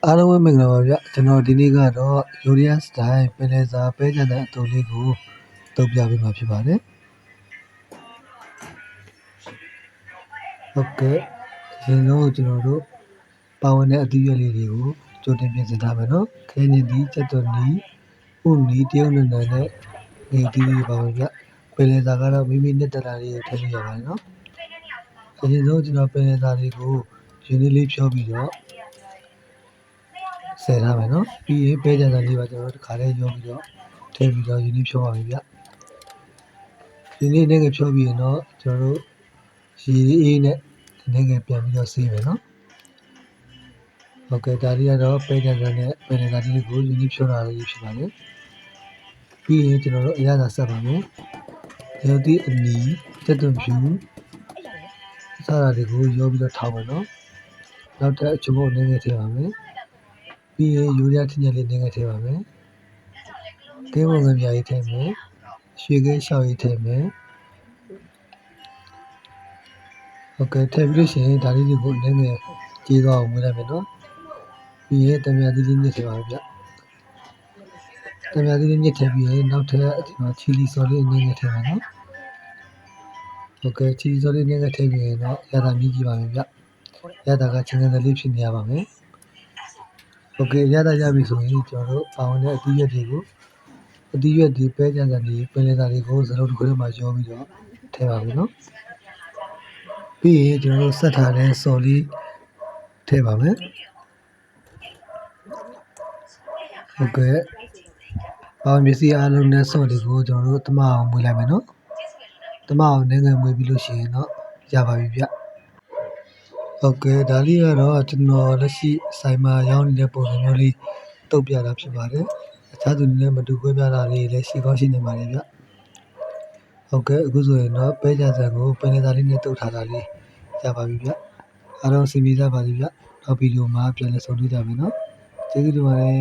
အားလုံးပဲမင်္ဂလာပါဗျကျွန်တော်ဒီနေ့ကတော့ Yoria Style ပင်လယ်စာပဲကြံတဲ့အတုပ်လေးကိုတုပ်ပြပေးမှာဖြစ်ပါတယ်ဟုတ်ကဲ့အရင်ဆုံးကျွန်တော်တို့ပါဝင်တဲ့အသီးရွက်လေးတွေကိုကြိုတင်ပြင်ဆင်ထားမယ်နော်ခဲညင်ဒီစက်တော်နီဥနီတရုတ်နယ်နဲ့ငေဒီပါဝင်ဗျပင်လယ်စာကတော့မိမိနဲ့တက်တာလေးကိုထည့်လို့ရပါတယ်နော်အရင်ဆုံးကျွန်တော်ပင်လယ်စာလေးကိုရင်းနှီးလေးဖြောပြီးတော့ဆယ်ထားမယ်နော်ပြီးရင်ပဲကြံစာလေးပါကျွန်တော်တို့တစ်ခါလေးရောပြီးတော့ထည့်ပြီးတော့ရင်းနှီးဖြောပါမယ်ဗျရင်းနှီးနဲ့ဖြောပြီးရင်တော့ကျွန်တော်တို့ရေအေးနဲ့နေငယ်ပြန်ပြီးတော့ဆေးမယ်နော်ဟုတ်ကဲ့ဒါလေးကတော့ပဲကြံစာနဲ့ပဲကြံစာလေးကိုရင်းနှီးဖြောတာလေးဖြစ်ပါတယ်ပြီးရင်ကျွန်တော်တို့အရသာဆက်ပါမယ်ရုပ်သီးအနီတက်သွန်ဖြူစတာတွေကိုရောပြီးတော့ထောင်းမယ်နော်နောက်ထပ်အချုံမုတ်နေငယ်ထည့်ပါမယ်ပြီးရင်ယူရီးယားထင်းချက်လေးနေငယ်ထည့်ပါမယ်ကင်းဝင်ငပြားကြီးထည့်မယ်ရွှေခဲရှောက်ကြီးထည့်မယ်ဟုတ်ကဲ့ထည့်ပြီးလို့ရှိရင်ဒါလေးတွေကိုနေငယ်ကြေးသွားအောင်မွေးလိုက်မယ်နော်ပြီးရင်တံမြာသီးလေးညှစ်ထည့်ပါမယ်ဗျတံမြာသီးလေးညှစ်ထည့်ပြီးရင်နောက်ထပ်ဒီမှာချီလီဆော်လေးနေငယ်ထည့်ပါနော်ဟုတ်ကဲ့ချီလီဆော်လေးနေငယ်ထည့်ပြီးရင်တော့ရတာမြည်ကြည့်ပါမယ်ဗျရတာကချင်းကန်လေးဖြစ်နေရပါမယ်ဟုတ်ကဲ့ရတာရပြီဆိုရင်ကျွန်တော်တို့ပါဝင်တဲ့အသီးရွက်တွေကိုအသီးရွက်ဒီပဲကြံစာဒီပင်လယ်စာတွေကိုစလုံးတစ်ခုထဲမှာရောပြီးတော့ထည့်ပါမယ်နော်ပြီးရင်ကျွန်တော်တို့ဆက်ထားတဲ့စော်လေးထည့်ပါမယ်ဟုတ်ကဲ့ပါဝင်ပစ္စည်းအားလုံးနဲ့စော်လေးကိုကျွန်တော်တို့တမအောင်မွေးလိုက်မယ်နော်တမအောင်နေငယ်မွေးပြီးလို့ရှိရင်တော့ရပါပြီဗျဟုတ်ကဲ့ဒါလေးကတော့ကျွန်တော်လက်ရှိဆိုင်မှာရောင်းနေတဲ့ပုံစံမျိုးလေးတုပ်ပြတာဖြစ်ပါတယ်အခြားသူတွေနဲ့မတူခွဲပြတာလေးလည်းရှိကောင်းရှိနေပါတယ်ဗျဟုတ်ကဲ့အခုဆိုရင်တော့ပဲကြံစာကိုပင်လယ်စာလေးနဲ့တုပ်ထားတာလေးရပါပြီဗျအားလုံးစီမီကြပါလိမ့်ဗျနောက်ဗီဒီယိုမှာပြန်လည်ဆုံတွေ့ကြမယ်နော်ကျေးဇူးတင်ပါတယ်